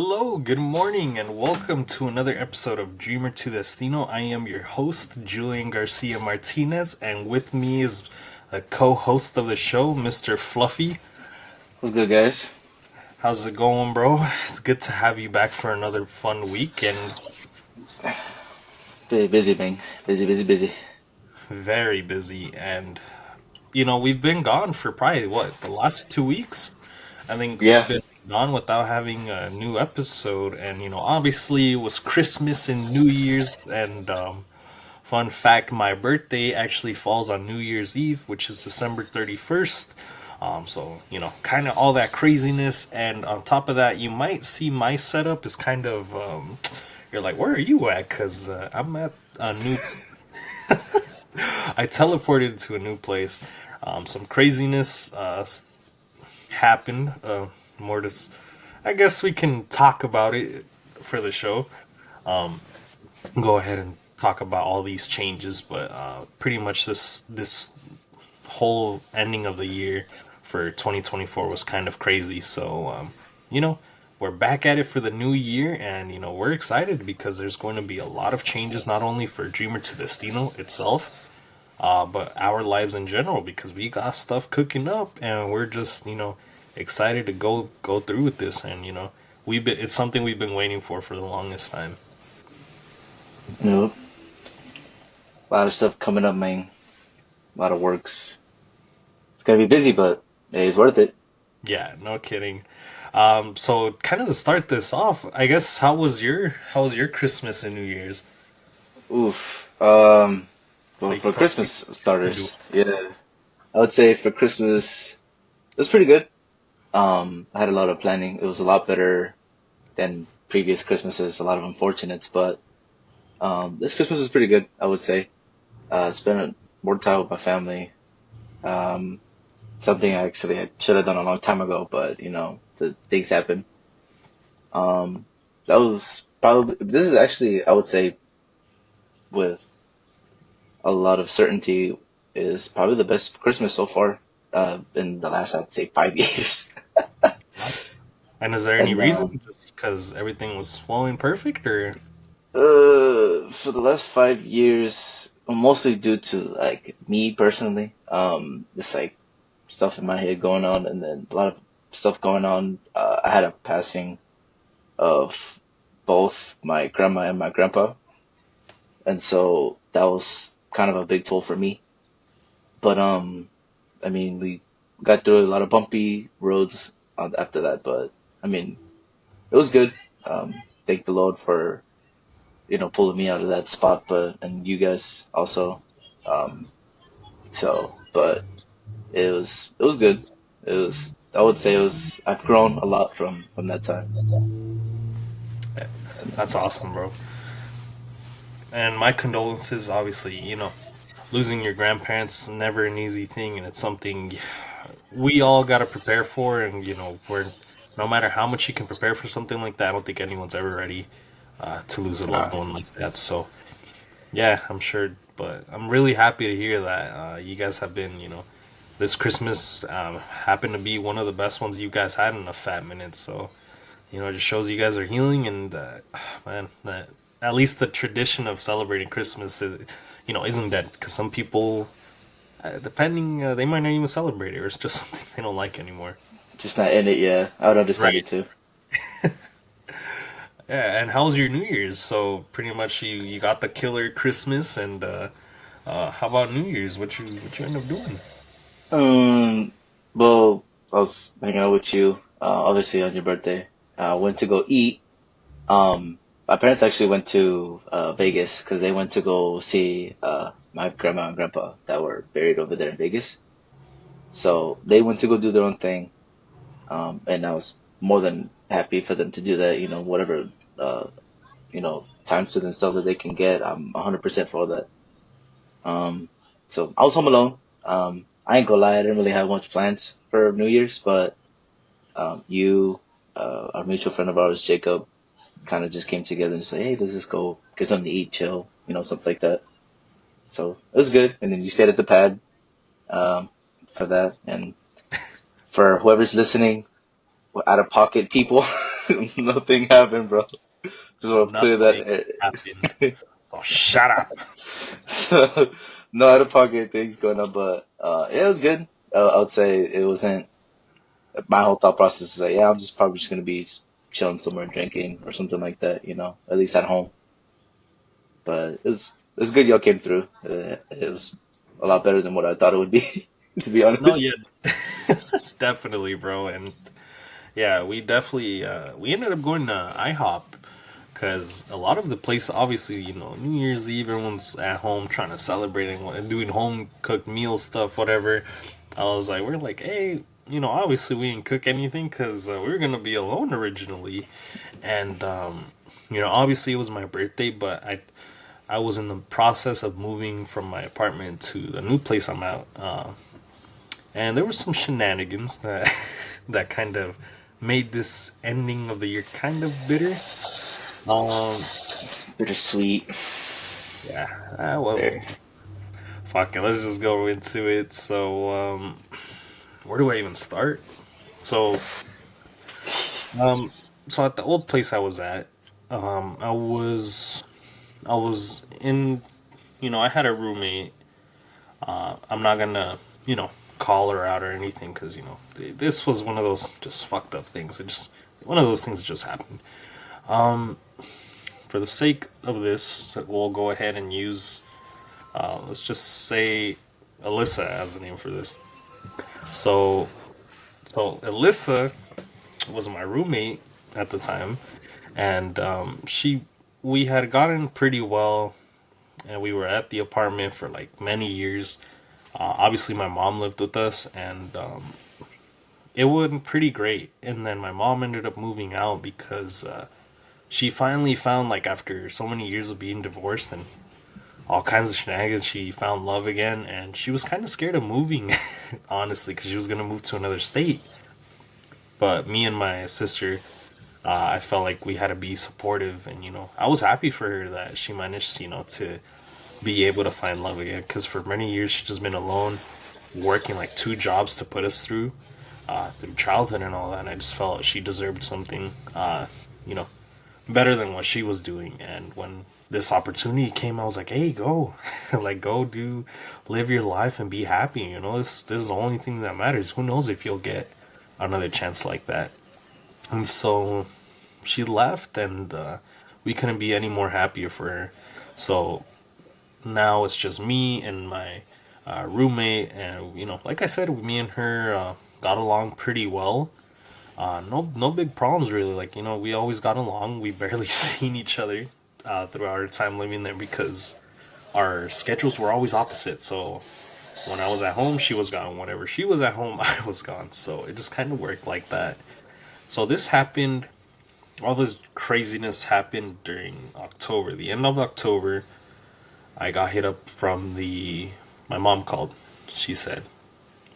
Hello, good morning, and welcome to another episode of Dreamer to Destino. I am your host, Julian Garcia Martinez, and with me is a co host of the show, Mr. Fluffy. What's good, guys? How's it going, bro? It's good to have you back for another fun week and Busy, man. Busy, busy, busy. very busy. And, we've been gone for probably what, the last 2 weeks? I think we've Yeah. been gone without having a new episode, and, obviously it was Christmas and New Year's, and, fun fact, my birthday actually falls on New Year's Eve, which is December 31st. So, kind of all that craziness. And on top of that, you might see my setup is kind of, you're like, where are you at? Because I'm at a new, I teleported to a new place. Some craziness happened. More to, I guess we can talk about it for the show. Go ahead and talk about all these changes, but pretty much this whole ending of the year for 2024 was kind of crazy. So you know, we're back at it for the new year, and we're excited because there's going to be a lot of changes, not only for Dreamer to Destino itself, but our lives in general. Because we got stuff cooking up, and we're just excited to go through with this, and it's something we've been waiting for the longest time. Nope. A lot of stuff coming up, man. A lot of works. It's gonna be busy, but it's worth it. Yeah, no kidding. So kind of to start this off, I guess how was your Christmas and New Year's? Oof. So Well, you can for tell Christmas me. starters, yeah, I would say for Christmas, it was pretty good. I had a lot of planning. It was a lot better than previous Christmases. A lot of unfortunates, but this Christmas was pretty good. I would say. Spent more time with my family. Um, Something I actually should have done a long time ago, but the things happen. Um, that was probably, this is actually, I would say, with a lot of certainty, is probably the best Christmas so far, in the last, I'd say, 5 years. And is there any And, reason? Just because everything was flowing perfect, or for the last 5 years, mostly due to like me personally, just like stuff in my head going on, and then a lot of stuff going on. I had a passing of both my grandma and my grandpa, and so that was kind of a big toll for me. But I mean, we got through a lot of bumpy roads after that, but I mean, it was good. Thank the Lord for pulling me out of that spot, but and you guys also. Um, but it was good. It was, I would say, it was, I've grown a lot from that time. that's awesome, bro. And my condolences. Obviously, losing your grandparents is never an easy thing, and it's something we all got to prepare for. And we're no matter how much you can prepare for something like that, I don't think anyone's ever ready to lose a loved Uh, one like that. So yeah, I'm sure, but I'm really happy to hear that you guys have been, this Christmas happened to be one of the best ones you guys had in a fat minute. So, it just shows you guys are healing, and man, that at least the tradition of celebrating Christmas is, isn't dead. Because some people, depending, they might not even celebrate it, or it's just something they don't like anymore. just not in it, yeah. I would understand Right. it too. Yeah. And how was your New Year's? So pretty much you got the killer Christmas, and how about New Year's? What you end up doing? Um, well, I was hanging out with you, obviously on your birthday. Went to go eat. My parents actually went to Vegas because they went to go see my grandma and grandpa that were buried over there in Vegas. So they went to go do their own thing. And I was more than happy for them to do that. Whatever times to themselves that they can get, I'm 100% for that. So I was home alone. I ain't gonna lie, I didn't really have much plans for New Year's, but you, our mutual friend of ours, Jacob, kind of just came together and said, "Hey, let's just go get something to eat, chill, something like that." So it was good. And then you stayed at the pad um, for that. And for whoever's listening, out of pocket people. Nothing happened, bro. Just want to clear Nothing that happened. air. So shut up. So, no out of pocket things going on, but yeah, it was good. I would say it wasn't. My whole thought process is like, yeah, I'm just probably just gonna be chilling somewhere drinking or something like that, at least at home. But it was good y'all came through. It was a lot better than what I thought it would be, to be No, honest. yeah, definitely, bro. And yeah, we definitely we ended up going to IHOP because a lot of the place, obviously, New Year's Eve, everyone's at home trying to celebrating and doing home cooked meal stuff, whatever. We're like, hey, obviously we didn't cook anything because we were gonna be alone originally, and obviously it was my birthday, but I was in the process of moving from my apartment to the new place I'm at, and there were some shenanigans that that kind of made this ending of the year kind of bitter. Um, Bittersweet. yeah, well, There. fuck it, let's just go into it. So, where do I even start? So, um, so at the old place I was at, um, I was, I was in, I had a roommate. I'm not gonna, you know, call her out or anything because this was one of those just fucked up things. It just one of those things that just happened. For the sake of this, we'll go ahead and use, let's just say, Alyssa as the name for this. So, so Alyssa was my roommate at the time, and we had gotten pretty well, and we were at the apartment for like many years. Obviously, my mom lived with us, and it went pretty great. And then my mom ended up moving out because she finally found, like, after so many years of being divorced and all kinds of shenanigans, she found love again. And she was kind of scared of moving, honestly, because she was going to move to another state. But me and my sister, I felt like we had to be supportive. And, I was happy for her that she managed, to be able to find love again. Because for many years, she's just been alone, working like two jobs to put us through childhood and all that. And I just felt she deserved something, you know, better than what she was doing. And when this opportunity came, I was like, "Hey, go, like, go do, live your life and be happy." This is the only thing that matters. Who knows if you'll get another chance like that? And so she left, and we couldn't be any more happier for her. So now it's just me and my roommate, and like I said, me and her got along pretty well. No big problems really. Like we always got along. We barely seen each other throughout our time living there because our schedules were always opposite. So when I was at home, she was gone. Whenever she was at home, I was gone. So it just kind of worked like that. So this happened. All this craziness happened during October. The end of October, I got hit up from the. My mom called. She said,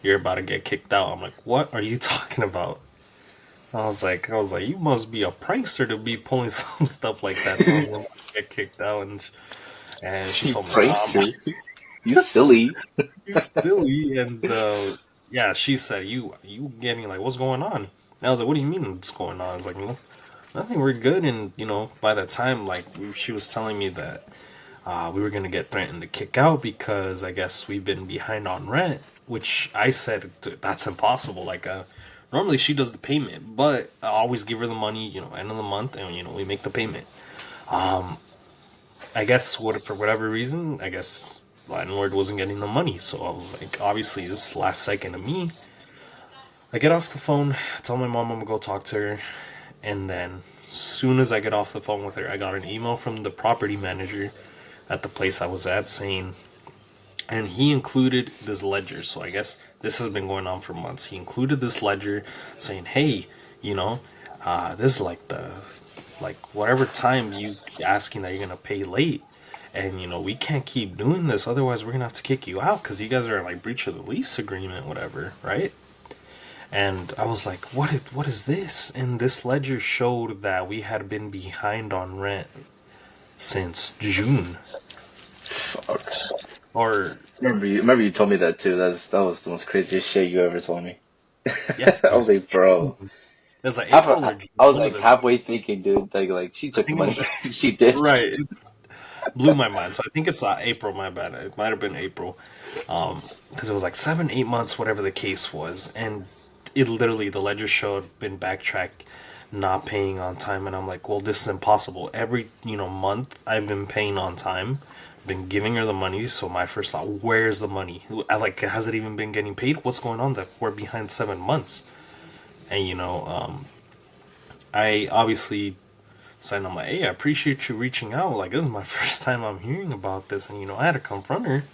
"You're about to get kicked out." I'm like, "What are you talking about?" I was like, you must be a prankster to be pulling some stuff like that. So I was about to get kicked out, and she You told me, "Nah, prankster. You silly. you silly." And yeah, she said, "You getting like what's going on?" And I was like, "What do you mean what's going on?" I was like, "No, nothing. We're good." And by that time, like she was telling me that we were gonna get threatened to kick out because I guess we've been behind on rent, which I said that's impossible. Like, normally she does the payment, but I always give her the money, end of the month, and we make the payment. I guess for whatever reason, I guess landlord wasn't getting the money, so I was like, obviously this last second of me. I get off the phone, tell my mom I'm gonna go talk to her, and then as soon as I get off the phone with her, I got an email from the property manager at the place I was at saying, and he included this ledger. So I guess this has been going on for months. He included this ledger saying, "Hey, you know, this is like the like whatever time you asking that you're gonna pay late, and we can't keep doing this. Otherwise, we're gonna have to kick you out because you guys are like breach of the lease agreement, whatever, right?" And I was like, what is this?" And this ledger showed that we had been behind on rent since June. Or Remember you told me that too. That was the most craziest shit you ever told me. yes, I was like, bro. was like half April a, or June, I was one of like the two. halfway thinking, dude, like she I took the think it money, was she dipped. right. It blew my mind. So I think it's April. My bad. It might have been April, because it was like 7, 8 months, whatever the case was, and it literally the ledger showed been backtrack, not paying on time, and I'm like, well, this is impossible. Every month I've been paying on time, been giving her the money. So my first thought, where's the money? I like, has it even been getting paid? What's going on that we're behind 7 months? And I obviously said, I'm like, hey, I appreciate you reaching out. Like, this is my first time I'm hearing about this, and I had to confront her,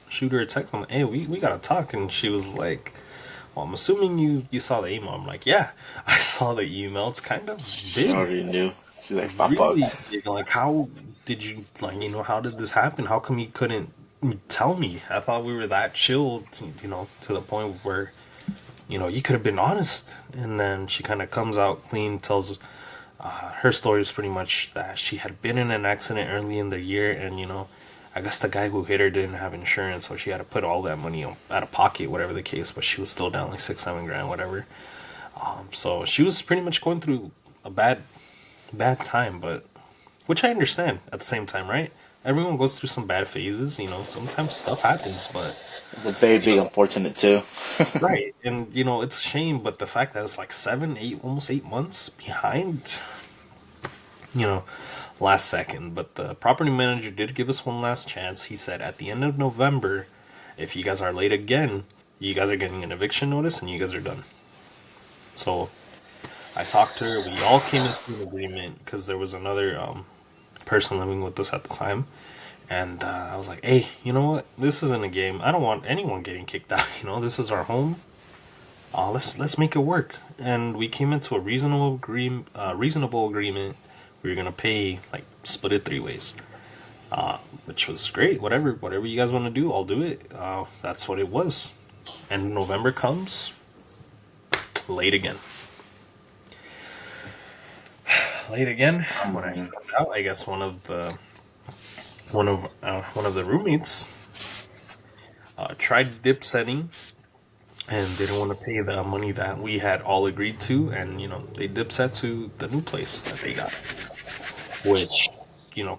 shoot her a text. I'm like, hey, we gotta talk. And she was like, well, I'm assuming you saw the email. I'm like, yeah, I saw the email. It's kind of She big, already knew. She's like, I really fucked. big. Like, how did you, like, how did this happen? How come you couldn't tell me? I thought we were that chill, to the point where, you could have been honest. And then she kind of comes out clean, tells her story is pretty much that she had been in an accident early in the year, and I guess the guy who hit her didn't have insurance, so she had to put all that money out of pocket, whatever the case. But she was still down like 6, 7 grand, whatever. So she was pretty much going through a bad time, but which I understand at the same time, right? Everyone goes through some bad phases, Sometimes stuff happens, but It's a very big unfortunate too. right, and it's a shame. But the fact that it's like 7, 8, almost 8 months behind, you know, last second. But the property manager did give us one last chance. He said at the end of November, if you guys are late again, you guys are getting an eviction notice and you guys are done. So I talked to her. We all came into an agreement because there was another person living with us at the time. And I was like, hey, you know what? This isn't a game. I don't want anyone getting kicked out. This is our home. Let's make it work. And we came into a reasonable agreement. We were gonna pay, like, split it 3 ways, which was great. Whatever you guys want to do, I'll do it. That's what it was. And November comes, late again. Late again. When I found out, I guess one of the roommates tried dip setting and didn't want to pay the money that we had all agreed to, and they dip set to the new place that they got, which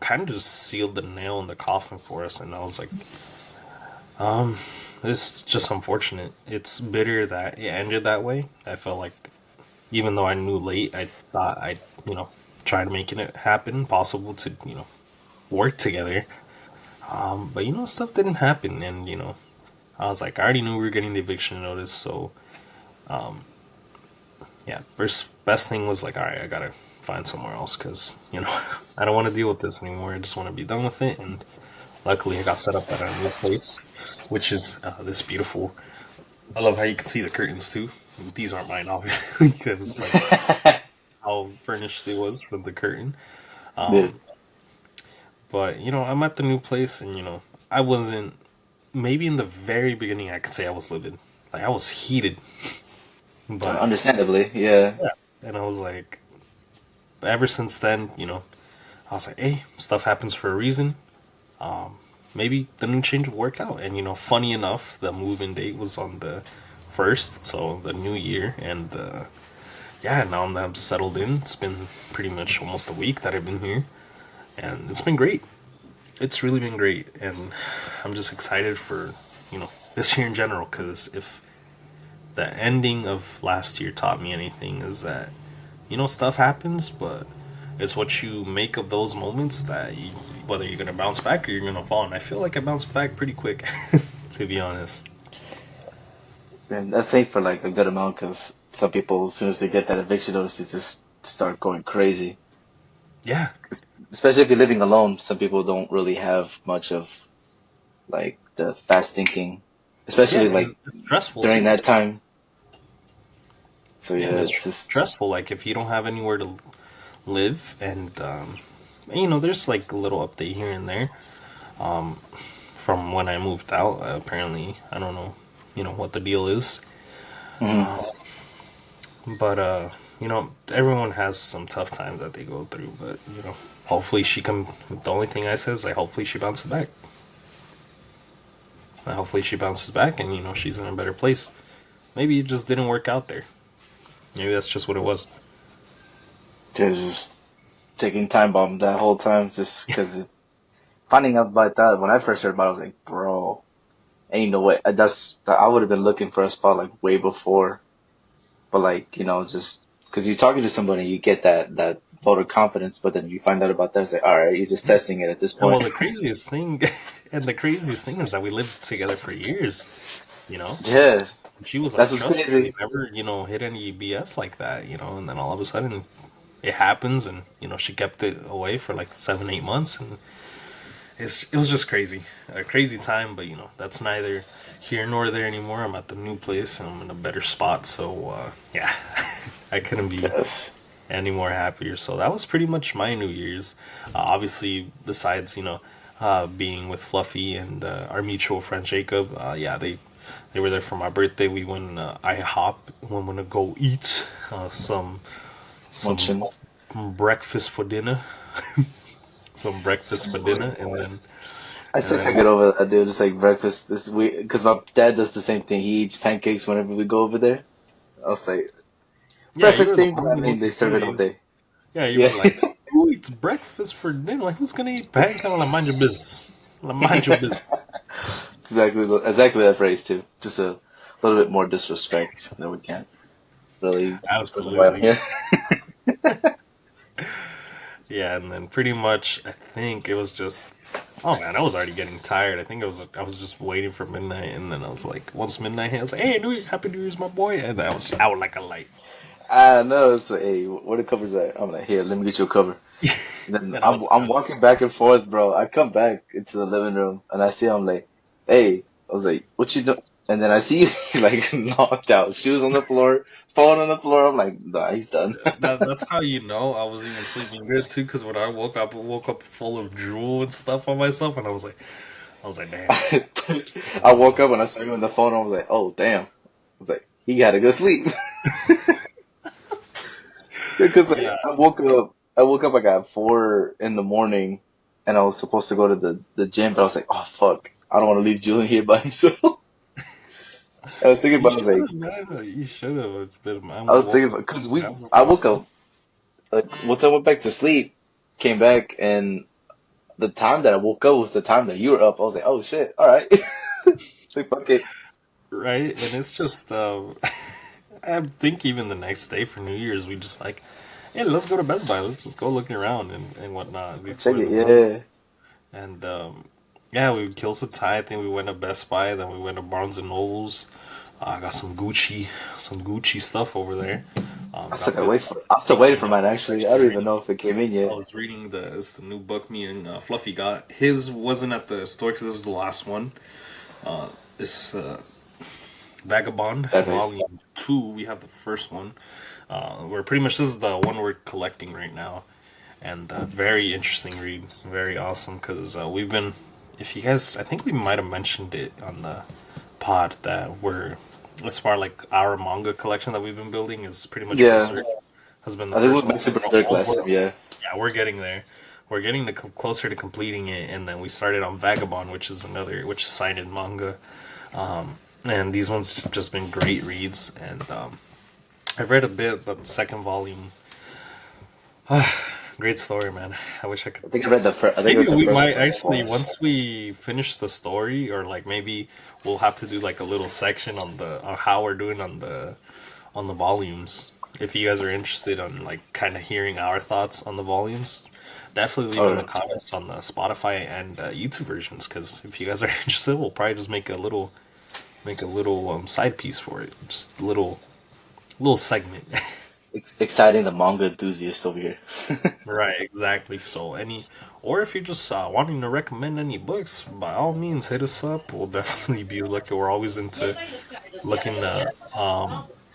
kind of just sealed the nail in the coffin for us. And I was like, it's just unfortunate. It's bitter that it ended that way. I felt like, even though I knew late, I thought I'd try to make it happen, possible to work together. But stuff didn't happen, and I was like, I already knew we were getting the eviction notice, so yeah. First best thing was like, all right, I gotta find somewhere else because I don't want to deal with this anymore. I just want to be done with it. And luckily, I got set up at a new place, which is this beautiful. I love how you can see the curtains too. These aren't mine, obviously, because like how furnished it was from the curtain. Dude, But I'm at the new place, and I wasn't. Maybe in the very beginning, I could say I was livid. Like, I was heated, but understandably, yeah. yeah. And I was like, ever since then, I was like, hey, stuff happens for a reason. Maybe the new change will work out. And funny enough, the move-in date was on the first, so the new year, and yeah, now I'm settled in. It's been pretty much almost a week that I've been here, and it's been great. It's really been great, and I'm just excited for this year in general. Because if the ending of last year taught me anything, is that stuff happens, but it's what you make of those moments that whether you're gonna bounce back or you're gonna fall. And I feel like I bounced back pretty quick, to be honest. And that's safe for like a good amount because some people, as soon as they get that eviction notice, they just start going crazy. Yeah, Especially if you're living alone, some people don't really have much of like the fast thinking, yeah, especially and like it's stressful during too. that time. So Yeah, yeah, and it's it's just stressful. Like, if you don't have anywhere to live, and there's like a little update here and there from when I moved out. Apparently, I don't know, what the deal is. mhm. But everyone has some tough times that they go through. But hopefully she can. The only thing I say is, like, hopefully she bounces back. Hopefully she bounces back, and she's in a better place. Maybe it just didn't work out there. Maybe that's just what it was. Just taking time bomb that whole time just because finding out about that when I first heard about it, I was like, bro, ain't no way. I would have been looking for a spot like way before, but like just because you're talking to somebody, you get that vote of confidence, but then you find out about that, it's like, all right, you're just testing it at this And well, point. the craziest thing, and the craziest thing is that we lived together for years. You know, Yeah, she was like that's what's trustworthy, crazy. never hit any BS like that. And then all of a sudden it happens, and she kept it away for like 7 8 months, and it was just crazy, a crazy time. But that's neither here nor there anymore. I'm at the new place, and I'm in a better spot. So yeah, I couldn't be Yes, any more happier. So that was pretty much my New Year's. Obviously, besides being with Fluffy and our mutual friend Jacob, yeah, they were there for my birthday. We went IHOP. We went to go eat some munching. breakfast for dinner, some breakfast for dinner, and then I and still then can't get over that, dude. It's like breakfast this week because my dad does the same thing. He eats pancakes whenever we go over there. I was like, yeah, you breakfast were the thing, but one I who mean, made they the serve it all face. day. Yeah, you were Yeah. like, who eats breakfast for dinner? Like, who's gonna eat pancakes? Like, mind your business. Like, mind your business. Exactly that phrase too. Just a little bit more disrespect that we can't really specify on Absolutely. here. Yeah, and then pretty much, I think it was just. Oh man, I was already getting tired. I think I was just waiting for midnight, and then I was like, once midnight hit, I was like, "Hey, Happy New Year's, my boy!" And I was out like a light. I know. It's like, hey, where the covers at? I'm like, here, let me get you a cover. And then And I I'm was I'm done. walking back and forth, bro. I come back into the living room and I see him like, hey, I was like, what you doing? And then I see you like knocked out, shoes on the floor, phone on the floor. I'm like, nah, he's done. That's how you know I was even sleeping good too. Because when I woke up full of drool and stuff on myself, and I was like, damn, I woke up and I saw you on the phone. I was like, oh damn. I was like, he got to go sleep because like, yeah, I woke up like at 4 in the morning, and I was supposed to go to the gym, but I was like, oh fuck, I don't want to leave Julian here by himself. I was thinking you about, I was should like, have, man. You should have. It's been. I I was thinking woke up. about because I woke I up woke myself. up like once I went back to sleep, came back, and the time that I woke up was the time that you were up. I was like, oh shit, all right. It's like fuck it. Right, and it's just. I think even the next day for New Year's, we just like, hey, let's go to Best Buy. Let's just go looking around and whatnot Go check before it. the new. Yeah, And yeah, we killed some time. I think we went to Best Buy, then we went to Barnes and Nobles. I got some Gucci stuff over there. Got this I still waiting for new. mine I was actually. I actually don't even reading. know if it came in I yet. was reading it's the new book me and Fluffy got. His wasn't at the store because this is the last one. It's Vagabond That face. Volume 2. We have the first one. We're pretty much this is the one we're collecting right now, and very interesting read, very awesome because we've been. If you guys, I think we might have mentioned it on the pod that we're as far like our manga collection that we've been building is pretty much Yeah, Berserk has been the I think we first one. mentioned Berserk last time. Yeah, Yeah, we're getting there. We're getting closer to completing it, and then we started on Vagabond, which is signed in manga. And these ones have just been great reads, and I've read a bit about the second volume. Great story, man. I wish I could. I think I Maybe read the we first might one actually twice. once we finish the story, or like maybe we'll have to do like a little section on how we're doing on the volumes. If you guys are interested on like kind of hearing our thoughts on the volumes, definitely leave in the Oh, comments on the Spotify and YouTube versions. Because if you guys are interested, we'll probably just make a little side piece for it, just a little segment. exciting the manga enthusiast over here. Right, exactly. So or if you're just wanting to recommend any books, by all means, hit us up. We'll definitely be looking. We're always into looking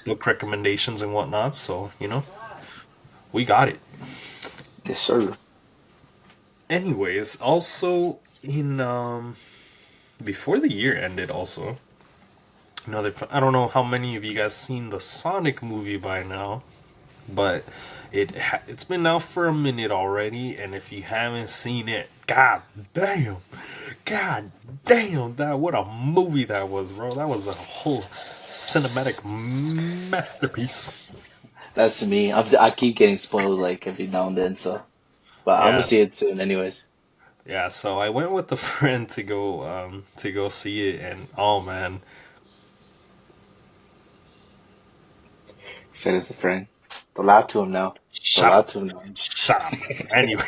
book recommendations and whatnot. So we got it. Yes, sir. Anyways, also in before the year ended, also I don't know how many of you guys seen the Sonic movie by now, but it's been out for a minute already, and if you haven't seen it, damn, god damn, that what a movie that was, bro. That was a whole cinematic masterpiece. That's me. I keep getting spoiled like every now and then, so. But I'm gonna Yeah, see it soon, anyways. yeah. So I went with a friend to go see it, and oh man, Said as a friend. Don't lie to him now. Don't shut lie up, to him now. shut up. Anyway,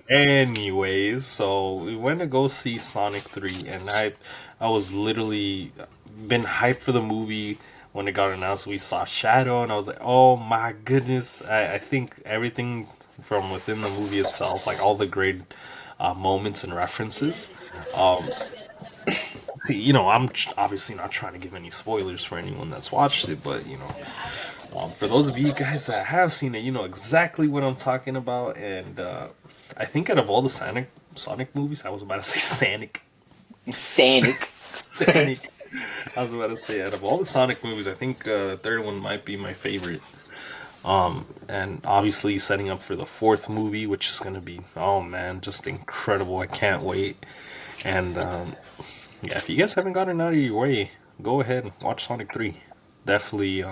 anyways, so we went to go see Sonic 3, and I was literally been hyped for the movie when it got announced. We saw Shadow, and I was like, oh my goodness. I think everything from within the movie itself, like all the great moments and references. Um, I'm obviously not trying to give any spoilers for anyone that's watched it, but for those of you guys that have seen it, you know exactly what I'm talking about. And I think out of all the Sonic movies, I was about to say Sonic, Sonic. Sonic. I was about to say out of all the Sonic movies, I think the third one might be my favorite. And obviously setting up for the fourth movie, which is gonna be, oh man, just incredible. I can't wait. And yeah, if you guys haven't gotten out of your way, go ahead and watch Sonic 3. Definitely,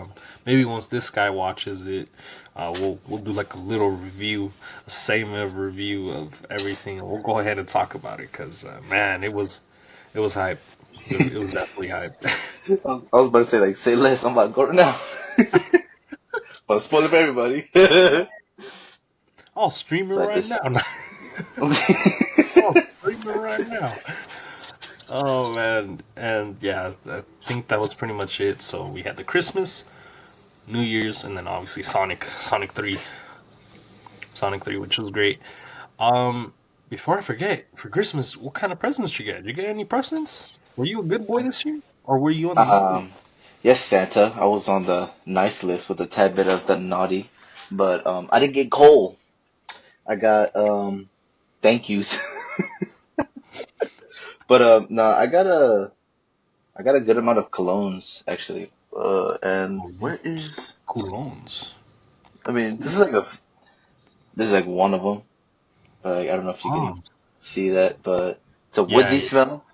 maybe once this guy watches it, we'll do like a little review, a segment of review of everything, and we'll go ahead and talk about it. Cause man, it was hype. It was definitely hype. I was about to say like say less. I'm about to go right now. But spoil it for everybody. I'll stream it But right this. now. I'll stream it right now. Oh man, and yeah, I think that was pretty much it. So we had the Christmas, New Year's, and then obviously Sonic 3, which was great. Before I forget, for Christmas, what kind of presents did you get? Did you get any presents? Were you a good boy this year, or were you on the naughty? um, yes, Santa. I was on the nice list with a tad bit of the naughty, but I didn't get coal. I got thank yous. But no, I got a good amount of colognes actually. And Oh, where yes. is? Coulons. I mean, this is like one of them. Like I don't know if you can Oh, see that, but it's a yeah, woodsy smell,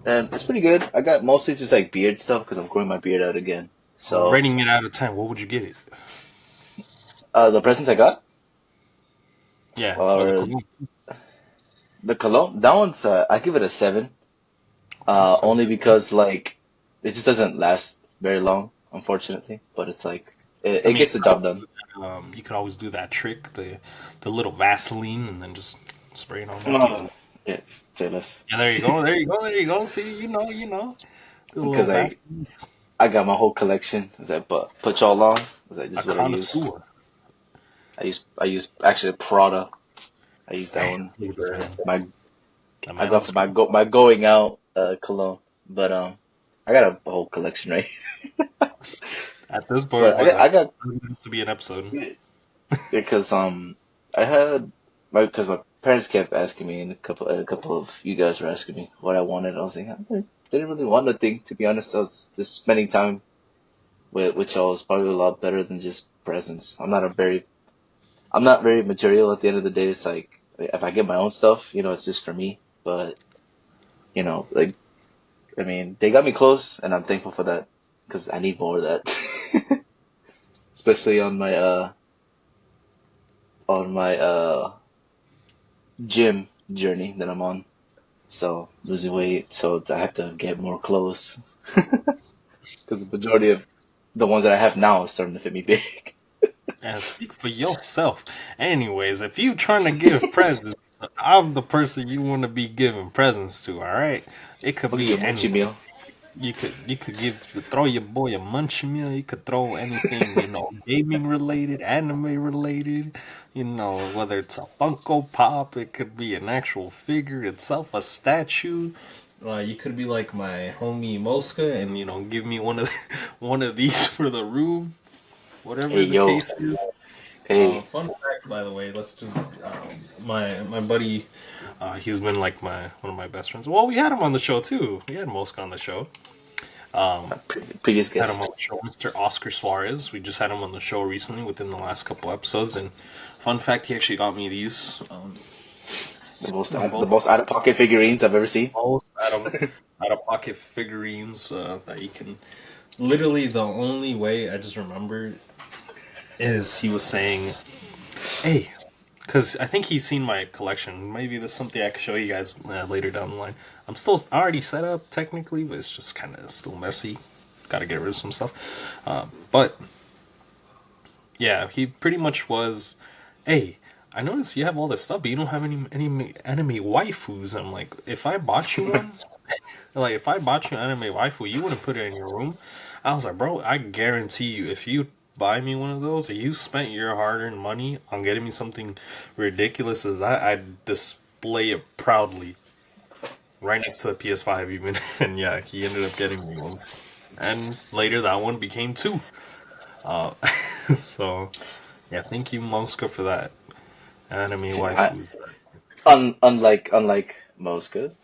and it's pretty good. I got mostly just like beard stuff because I'm growing my beard out again. So rating it out of 10, what would you get it? the presents I got, Yeah, or the or cologne. the cologne, that one's I give it a 7. Okay, so Only because like it just doesn't last very long, unfortunately. But it's like I it mean, gets the job done. you could always do that trick, the little Vaseline, and then just spray it on there. Keep No, it. it's say less Yeah, there you go, there you go, there you go. See, do a little because Vaseline. I got my whole collection. Is that but put y'all on? Is that A this is what I use? connoisseur. I use actually Prada. I use that Damn, one look at this for man. my That I man got for upscale. my going out cologne. But I got a whole collection, right? At this point, But what, I got to be an episode. because I had my because my parents kept asking me and a couple of you guys were asking me what I wanted. I was like, I didn't really want nothing to be honest. I was just spending time with y'all is probably a lot better than just presents. I'm not very material at the end of the day. It's like if I get my own stuff, it's just for me. But like I mean, they got me close, and I'm thankful for that because I need more of that, especially on my gym journey that I'm on. So losing weight, so I have to get more clothes because the majority of the ones that I have now is starting to fit me big. And speak for yourself. Anyways, if you trying to give presents, I'm the person you want to be giving presents to. All right, it could I'll give you be a munchie anything. meal. Throw your boy a munchie meal. You could throw anything, gaming related, anime related. Whether it's a Funko Pop, it could be an actual figure itself, a statue. You could be like my homie Mosca, and give me one of one of these for the room, Hey whatever the yo, case is. hey, Fun fact, by the way, let's just my buddy, he's been like my one of my best friends. Well, we had him on the show too. We had Mosca on the show. previous Had him guest, on the show, Mr. Oscar Suarez. We just had him on the show recently within the last couple episodes. And fun fact, he actually got me these. the Both most out of pocket figurines I've ever seen. both out of pocket figurines that you can literally the only way I just remember is he was saying, "Hey," because I think he's seen my collection. Maybe there's something I can show you guys later down the line. I'm still already set up technically, but it's just kind of still messy. Got to get rid of some stuff. But yeah, he pretty much was, "Hey, I noticed you have all this stuff, but you don't have any anime waifus." I'm like, if I bought you one, like if I bought you an anime waifu, you wouldn't put it in your room. I was like, bro, I guarantee you, if you buy me one of those, or you spent your hard-earned money on getting me something ridiculous as that, I'd display it proudly right next to the PS5 even. And yeah, he ended up getting me once, and later that one became two. Uh, so yeah, thank you, Mosca, for that anime See, I, waifus. unlike most good,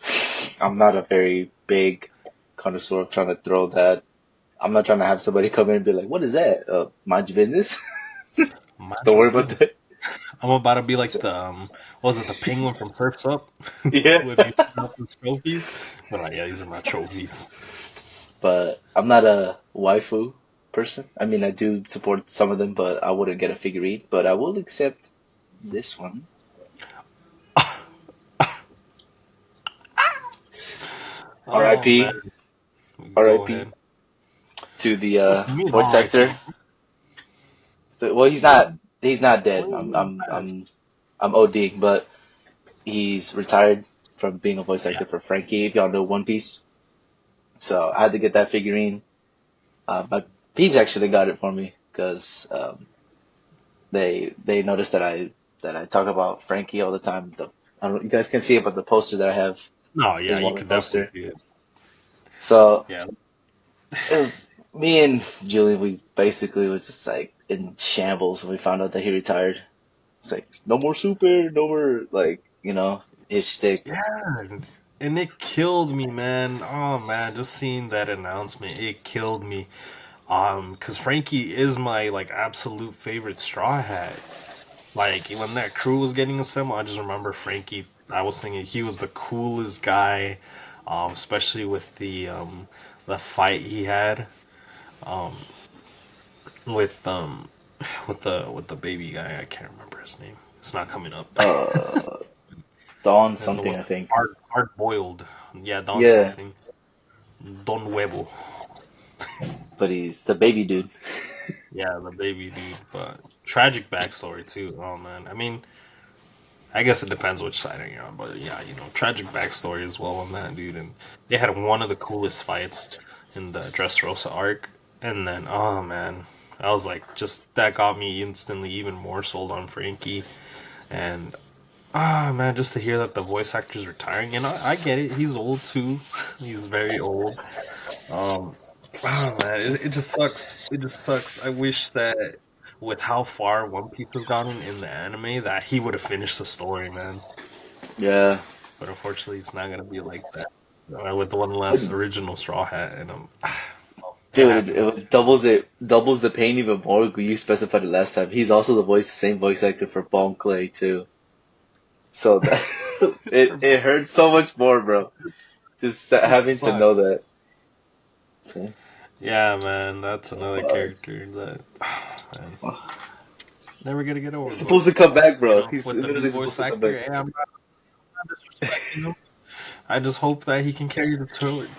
I'm not a very big connoisseur of trying to throw that. I'm not trying to have somebody come in and be like, "What is that? Mind your business. Mind Don't your worry about business. that." I'm about to be like So, the what was it, the penguin from Surf's Up? yeah, Would be picking up his trophies. But like, yeah, these are my trophies. but I'm not a waifu person. I mean, I do support some of them, but I wouldn't get a figurine. But I will accept this one. Oh man, R.I.P. go R.I.P. ahead. to the What you mean voice actor. R.I.P.? So, well, he's What? not. He's not What dead. do you mean fast? I'm ODing, but he's retired from being a voice Yeah. actor for Frankie. If y'all know One Piece, so I had to get that figurine. My peeps actually got it for me because they noticed that I talk about Frankie all the time. I don't, you guys can see it, but the poster that I have No, yeah, is you one could definitely poster. see it. So Yeah. it was me and Julian. We basically was just like in shambles when we found out that he retired. It's like no more super, no more like his shtick. Yeah, and it killed me, man. Oh man, just seeing that announcement, it killed me. Cause Frankie is my like absolute favorite Straw Hat. Like when that crew was getting assembled, I just remember Frankie. I was thinking he was the coolest guy, especially with the fight he had with with the baby guy. I can't remember his name. It's not coming up. Uh, Dawn It's the something one I think. hard boiled. Yeah, Don Yeah, something. Don Huevo. but he's the baby dude. Yeah, the baby dude. But tragic backstory too. Oh man. I mean, I guess it depends which side you're on, but yeah, tragic backstory as well on that dude. And they had one of the coolest fights in the Dressrosa arc. And then, oh man, I was like, just that got me instantly even more sold on Frankie. And man, just to hear that the voice actor's retiring, and I get it, he's old too. He's very old. Um, man, it just sucks. It just sucks. I wish that with how far One Piece has gotten in the anime, that he would have finished the story, man. Yeah, But unfortunately, it's not gonna be like that. With the one less but original Straw Hat, and it dude, happens. it doubles the pain even more. You specified it last time. He's also the same voice actor for Bon Clay too. So that it hurts so much more, bro. Just It having to know sucks. that. So, Yeah, man, that's another but character that, man, never gonna get over. he's But supposed to come back, bro. He's with the new literally supposed voice to come back. actor, hey, I'm not disrespecting him. I just hope that he can carry the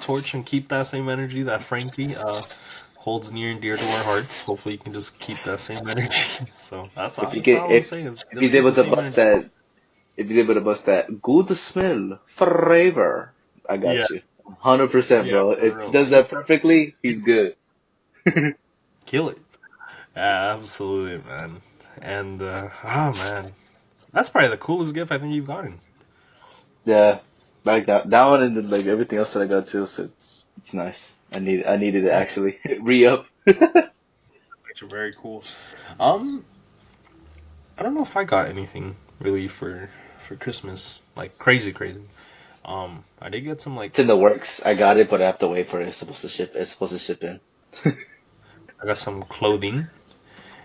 torch and keep that same energy that Frankie holds near and dear to our hearts. Hopefully, he can just keep that same energy. So If he that's can, all I'm saying is if just he's keep able the to same bust energy. that, if he's able to bust that good smell forever, I Yeah, got you. 100%, yeah, bro. for If he real. does that perfectly, he's good. Kill it. Yeah, absolutely, man. And man, that's probably the coolest gift I think you've gotten. Yeah, like that one and then like everything else that I got too. So it's nice. I needed to Yeah, actually re up. actually very cool. Um, I don't know if I got anything really for Christmas, like crazy, crazy. I did get some like It's in the works. I got it, but I have to wait for it. It's supposed to ship. It's supposed to ship in. I got some clothing,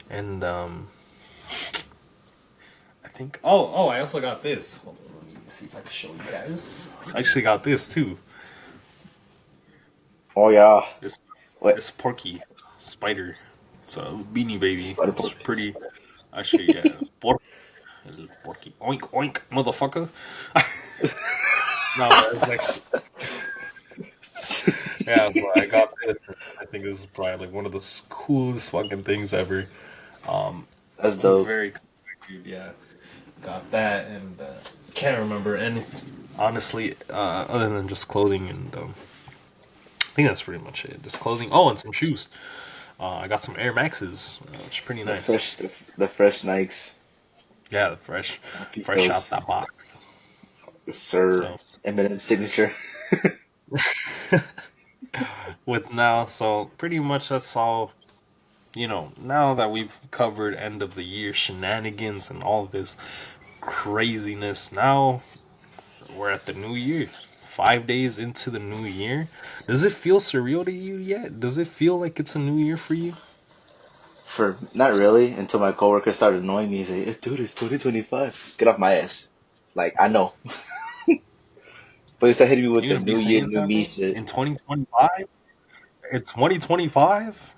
and I think I also got this. Hold on, let me see if I can show you guys. I actually got this too. Oh yeah, This What? It's Porky Spider. It's a Beanie Baby. Spider It's pork. pretty. Actually, yeah. Porky. Oink oink, motherfucker. No, but it's actually yeah. But I got this. I think this is probably like one of the coolest fucking things ever. Um, That's dope. very cool, dude. Yeah, got that, and can't remember anything honestly, other than just clothing, and I think that's pretty much it. Just clothing. Oh, and some shoes. I got some Air Maxes, which is pretty The nice. fresh, the fresh Nikes. Yeah, I peep fresh out those. that box. Sir So Eminem signature. with now, so pretty much that's all. Now that we've covered end of the year shenanigans and all this craziness, now we're at the new year. 5 days into the new year. Does it feel surreal to you yet? Does it feel like it's a new year for you? For not really until my coworker started annoying me. He's like, "Dude, it's 2025. Get off my ass." Like I know, but he started hitting me with You the gonna be new year, saying new that, me bro? shit. In 2025? It's 2025?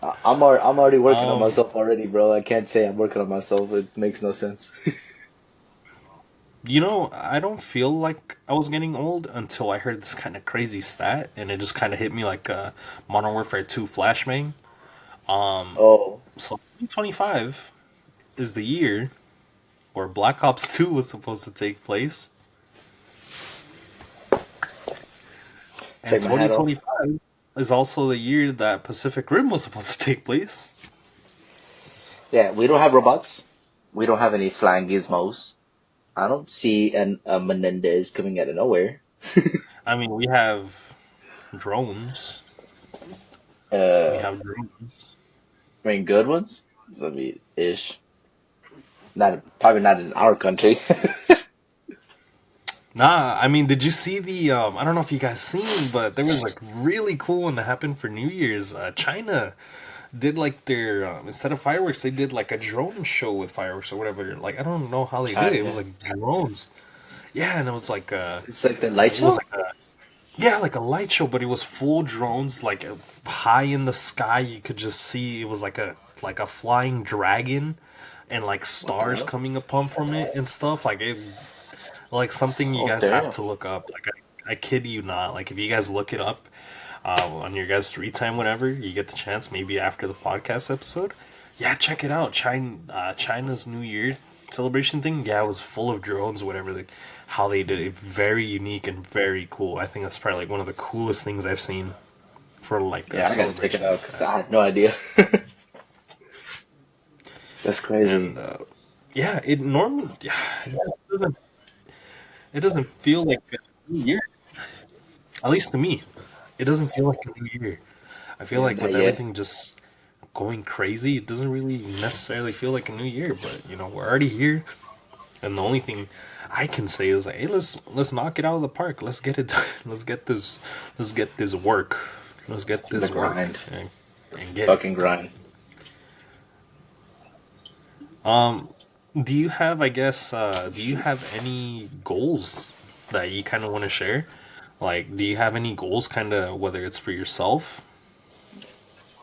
I'm already working on Um, myself already, bro. I can't say I'm working on myself. It makes no sense. I don't feel like I was getting old until I heard this kind of crazy stat, and it just kind of hit me like Modern Warfare 2 flashbang. Oh, So 2025 is the year where Black Ops 2 was supposed to take place, and take my hat off. 2025 is also the year that Pacific Rim was supposed to take place. Yeah, we don't have robots. We don't have any flying gizmos. I don't see a Menendez coming out of nowhere. I mean, we have drones. We Uh, have drones. I mean, good ones. I mean, ish. Not probably not in our country. Nah, I mean, did you see the? I don't know if you guys seen, but there was like really cool one that happened for New Year's. China did like their instead of fireworks, they did like a drone show with fireworks or whatever. Like I don't know how they did it. It was China. like drones. Yeah, and it was like It's like the light it was show. like yeah, like a light show, but it was full drones, like high in the sky. You could just see it was like a flying dragon, and like What the stars hell? coming upon from it and stuff. Like something you Oh guys have damn! to look up. Like I kid you not. Like if you guys look it up on your guys' free time, whenever you get the chance, maybe after the podcast episode, yeah, check it out. China's New Year celebration thing. Yeah, it was full of drones, whatever. How they did it, very unique and very cool. I think that's probably like one of the coolest things I've seen for like a Yeah, I gotta check it celebration out like because that. I had no idea. That's And crazy. yeah, it normally yeah, it doesn't feel like a new year. At least to me, it doesn't feel like a new year. I feel Yeah, like not with yet. everything just going crazy, it doesn't really necessarily feel like a new year. But we're already here, and the only thing I can say is like, hey, let's knock it out of the park. Let's get it. Let's get this work. Let's get The this work grind, and get it. fucking grind. Um, do you have? I guess. Do you have any goals that you kind of want to share? Like, do you have any goals, kind of, whether it's for yourself?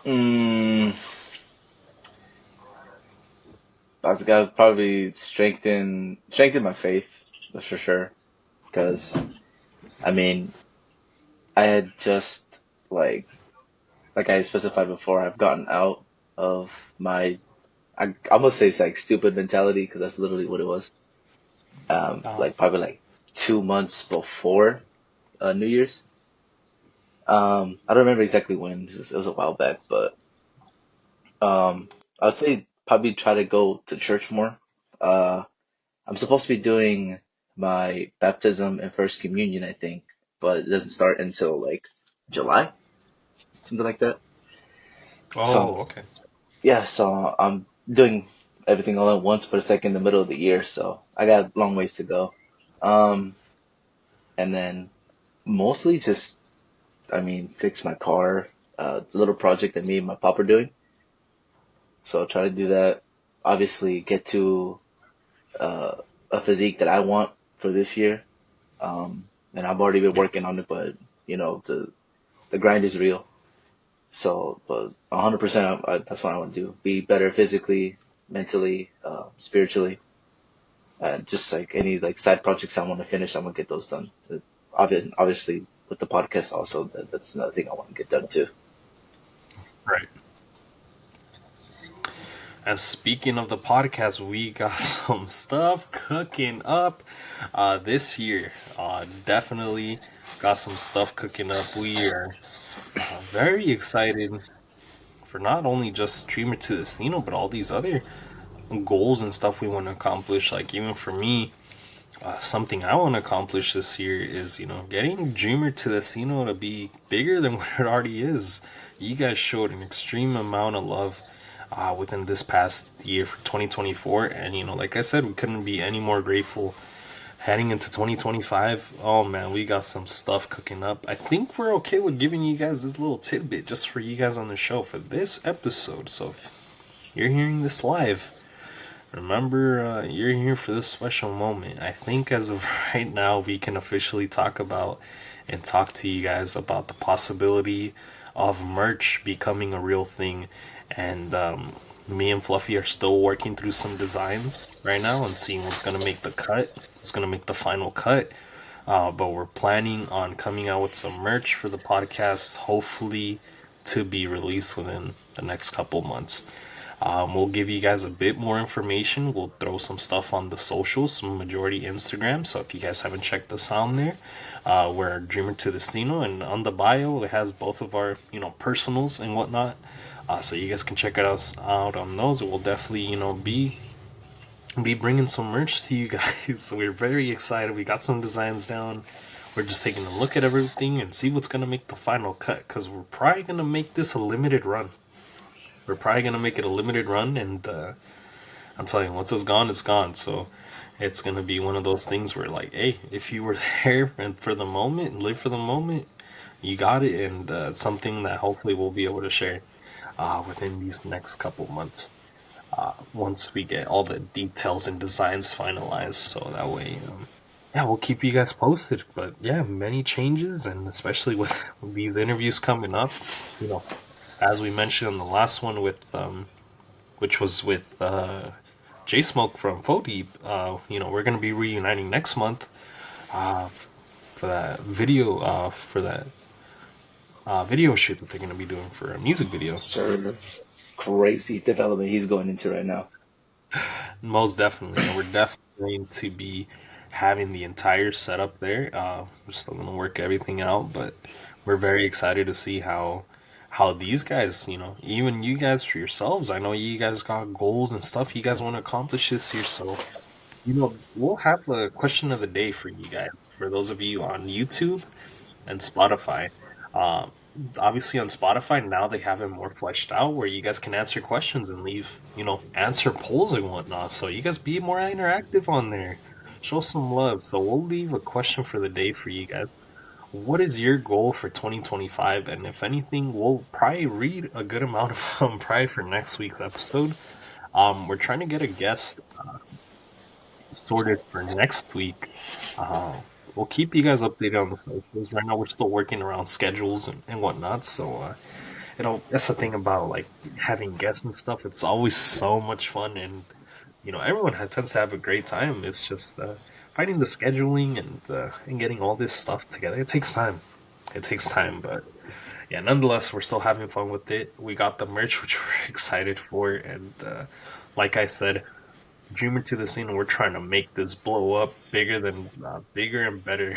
Mm, I've got to probably strengthen my faith, that's for sure. Because I mean, I had just like like I specified before, I've gotten out of my I must say it's like stupid mentality because that's literally what it was. Uh, Like probably like 2 months before New Year's. I don't remember exactly when. It was a while back, but I'd say probably try to go to church more. Uh, I'm supposed to be doing my baptism and first communion, I think, but it doesn't start until like July, something like that. So oh, okay. yeah, so I'm doing everything all at once, but it's like in the middle of the year, so I got a long ways to go. Um, and then mostly just, I mean, fix my car, the little project that me and my pop are doing. So I'll try to do that. Obviously, get to uh, a physique that I want for this year. And I've already been Yeah. working on it, but the grind is real. So, but 100%, that's what I want to do. Be better physically, mentally, spiritually, and just like any like side projects I want to finish, I'm gonna get those done. Obviously, with the podcast also, that's another thing I want to get done too. Right. And speaking of the podcast, we got some stuff cooking up this year. Definitely got some stuff cooking up. We are very excited for not only just Streamer to the Destino, but all these other goals and stuff we want to accomplish. Like, even for me, something I want to accomplish this year is, getting Dreamer to the Destino to be bigger than what it already is. You guys showed an extreme amount of love within this past year for 2024, and like I said, we couldn't be any more grateful heading into 2025. Oh man, we got some stuff cooking up. I think we're okay with giving you guys this little tidbit just for you guys on the show for this episode. So if you're hearing this live, remember, you're here for this special moment. I think as of right now, we can officially talk about and talk to you guys about the possibility of merch becoming a real thing. And me and Fluffy are still working through some designs right now and seeing what's going to make the cut, what's going to make the final cut. But we're planning on coming out with some merch for the podcast, hopefully to be released within the next couple months. We'll give you guys a bit more information. We'll throw some stuff on the socials, some majority Instagram. So if you guys haven't checked us out on there, we're Dreamer to the Destino, and on the bio it has both of our personals and whatnot. So you guys can check it out on those. It will definitely be bringing some merch to you guys. So we're very excited. We got some designs down. We're just taking a look at everything and see what's gonna make the final cut. Cause we're probably gonna make this a limited run. We're probably gonna make it a limited run, and I'm telling you, once it's gone, it's gone. So it's gonna be one of those things where, like, hey, if you were there and for the moment and live for the moment, you got it, and it's something that hopefully we'll be able to share within these next couple months. Once we get all the details and designs finalized, so that way, yeah, we'll keep you guys posted. But yeah, many changes, and especially with these interviews coming up, you know, as we mentioned in the last one with which was with J Smoke from Fodeep. We're gonna be reuniting next month uh, for that video shoot that they're gonna be doing for a music video. Sure. Crazy development he's going into right now. Most definitely, and we're definitely going to be having the entire setup there. We're still gonna work everything out, but we're very excited to see how these guys, even you guys for yourselves. I know you guys got goals and stuff you guys want to accomplish this year, so we'll have a question of the day for you guys, for those of you on YouTube and Spotify. Um, Obviously on Spotify now they have it more fleshed out where you guys can answer questions and leave, answer polls and whatnot. So you guys be more interactive on there. Show some love. So we'll leave a question for the day for you guys. What is your goal for 2025? And if anything, we'll probably read a good amount of them probably for next week's episode. We're trying to get a guest sorted for next week. Uh, we'll keep you guys updated on the socials. Right now, we're still working around schedules and whatnot. So, that's the thing about like having guests and stuff. It's always so much fun, and everyone tends to have a great time. It's just finding the scheduling and getting all this stuff together. It takes time. It takes time, but yeah, nonetheless, we're still having fun with it. We got the merch, which we're excited for, and like I said, Dreamer to the Scene, we're trying to make this blow up bigger and better.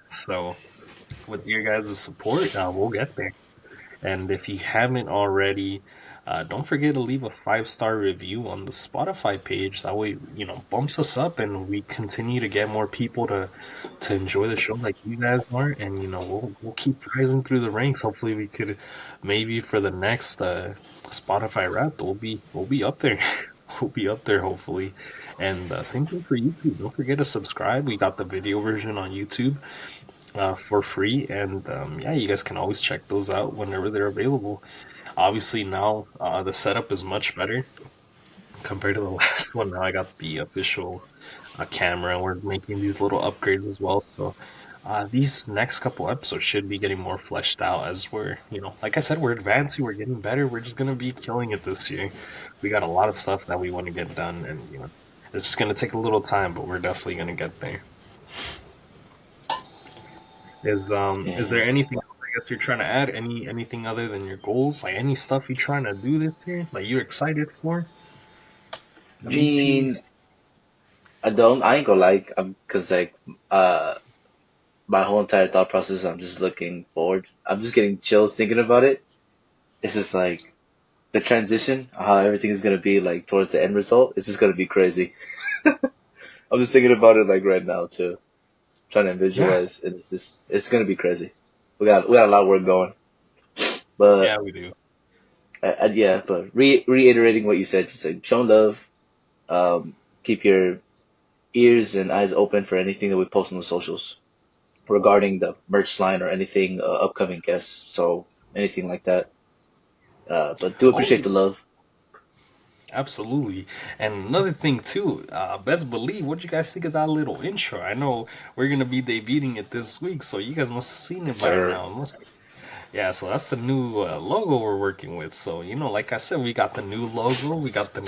So, with your guys' support, we'll get there. And if you haven't already, don't forget to leave a 5-star review on the Spotify page. That way, bumps us up, and we continue to get more people to enjoy the show like you guys are. And we'll keep rising through the ranks. Hopefully, we could maybe for the next Spotify Wrapped, we'll be up there. We'll be up there hopefully. And same thing for YouTube. Don't forget to subscribe. We got the video version on YouTube for free, and yeah, you guys can always check those out whenever they're available. Obviously, now the setup is much better compared to the last one. Now I got the official camera, and we're making these little upgrades as well. So these next couple episodes should be getting more fleshed out as we're, like I said, we're advancing, we're getting better. We're just gonna be killing it this year. We got a lot of stuff that we want to get done, and it's just gonna take a little time, but we're definitely gonna get there. Is there Yeah. anything else I guess you're trying to add? Anything other than your goals? Like any stuff you're trying to do this year? Like you're excited for? I mean, GTs? I ain't gonna like, cause like, uh, my whole entire thought process, I'm just looking forward. I'm just getting chills thinking about it. It's just like the transition, how everything is gonna be like towards the end result. It's just gonna be crazy. I'm just thinking about it like right now too, trying to Yeah, visualize. And it's gonna be crazy. We got a lot of work going, but yeah, we do. yeah. But reiterating what you said, just like show love. Keep your ears and eyes open for anything that we post on the socials regarding the merch line or anything, upcoming guests. So anything like that. But do Oh, appreciate the love. absolutely. And another thing too, best believe what you guys think of that little intro. I know we're gonna be debuting it this week, so you guys must have seen Yes, it by sir. now. Yeah, so that's the new logo we're working with. So like I said, we got the new logo, we got the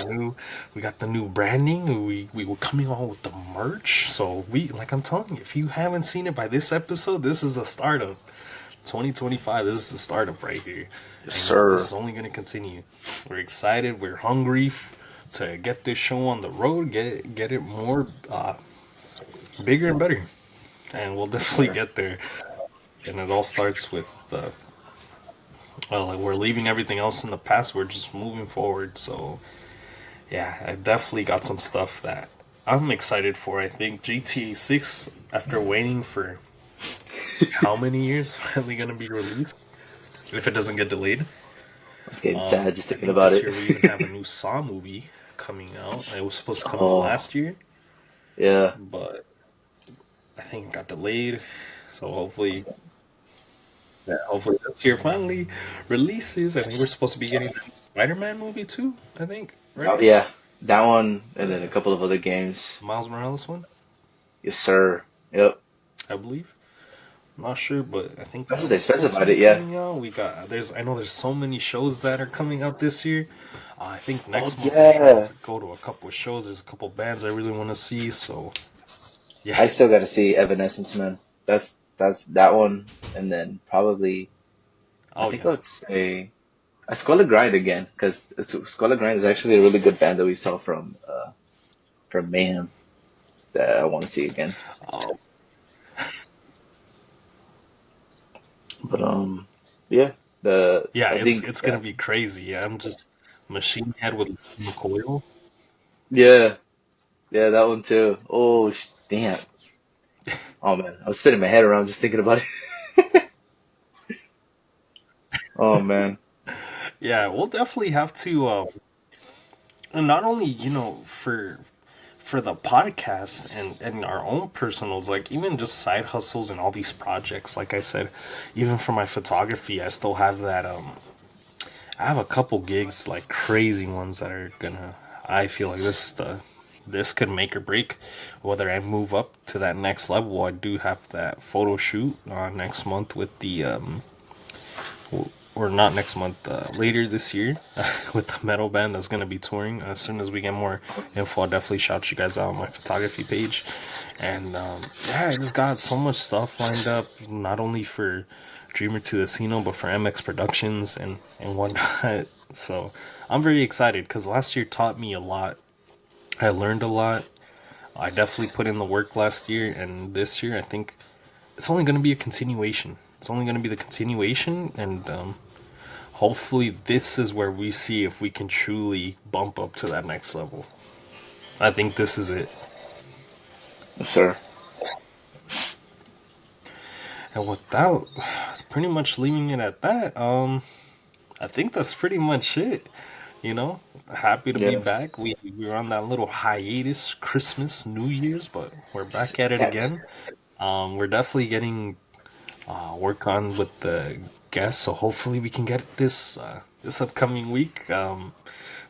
new branding. We were coming on with the merch. So like I'm telling you, if you haven't seen it by this episode, this is the start of 2025. This is the startup right here, Yes, and this sir. is only going to continue. We're excited. We're hungry to get this show on the road, get it more bigger and better, and we'll Yes, definitely sir. get there. And it all starts with the well, like we're leaving everything else in the past. We're just moving forward. So yeah, I definitely got some stuff that I'm excited for. I think GTA 6, after waiting for how many years, finally gonna be released if it doesn't get delayed. I was getting sad just I thinking think about this it. year we even have a new Saw movie coming out. It was supposed to come out Oh, last year, yeah. but I think it got delayed. So hopefully, yeah, hopefully this year finally releases. I think we're supposed to be getting a Spider-Man movie too. I think, Oh, right? yeah. That one, and then a The couple of other games. Miles Morales one, Yes, sir. Yep. I believe. I'm not sure, but I think That's what that they one's supposed to specified be it, yeah. coming out. I know there's so many shows that are coming out this year. I think Oh, next month I'm trying yeah. to go to a couple of shows. There's a couple bands I really want to see. So yeah. I still got to see Evanescence, man. That's that one, and then probably I Oh think I yeah. would say a Skull and Grind again, because Skull and Grind is actually a really good band that we saw from Mayhem that I want to see again. Oh But yeah, the yeah. I It's think it's gonna be crazy. Yeah, I'm just Machine Head with McCoy. yeah, yeah, that one too. Oh damn! Oh man, I was spinning my head around just thinking about it. Oh man, Yeah, we'll definitely have to. And not only for the podcast and our own personals, like even just side hustles and all these projects. Like I said, even for my photography, I still have that. I have a couple gigs, like crazy ones that are gonna. I feel like this could make or break whether I move up to that next level. I do have that photo shoot next month with the or not next month, later this year with the metal band that's going to be touring. As soon as we get more info, I'll definitely shout you guys out on my photography page. And yeah, I just got so much stuff lined up, not only for Dreamer to the Casino, but for MX Productions and whatnot. So I'm very excited because last year taught me a lot. I learned a lot. I definitely put in the work last year, and this year I think it's only going to be a continuation. It's only going to be the continuation, and hopefully this is where we see if we can truly bump up to that next level. I think this is it. yes, sir. And without pretty much leaving it at that, I think that's pretty much it. You know, happy to be Yeah, back. We were on that little hiatus, Christmas, New Year's, but we're back at it yeah, again. We're definitely getting work on with the guests, so hopefully we can get this upcoming week.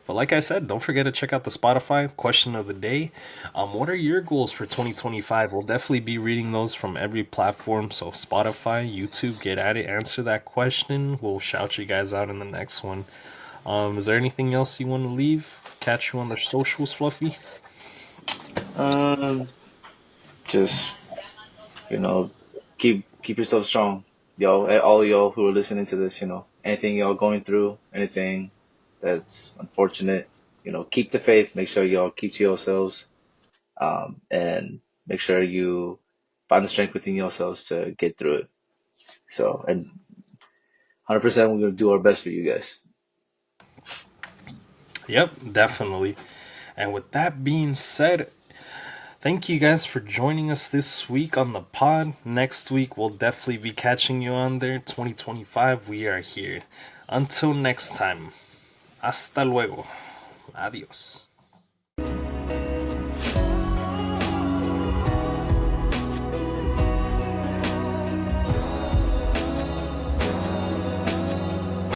But like I said, don't forget to check out the Spotify question of the day. What are your goals for 2025? We'll definitely be reading those from every platform. So Spotify, YouTube, get at it, answer that question. We'll shout you guys out in the next one. Is there anything else you want to leave? Catch you on the socials, Fluffy. Um, just you know, keep yourself strong, y'all. All y'all who are listening to this, anything y'all going through, anything that's unfortunate, keep the faith. Make sure y'all keep to yourselves, and make sure you find the strength within yourselves to get through it. So, and 100%, we're gonna do our best for you guys. Yep, definitely. And with that being said, thank you guys for joining us this week on the pod. Next week, we'll definitely be catching you on there. 2025, we are here. Until next time, hasta luego. Adios.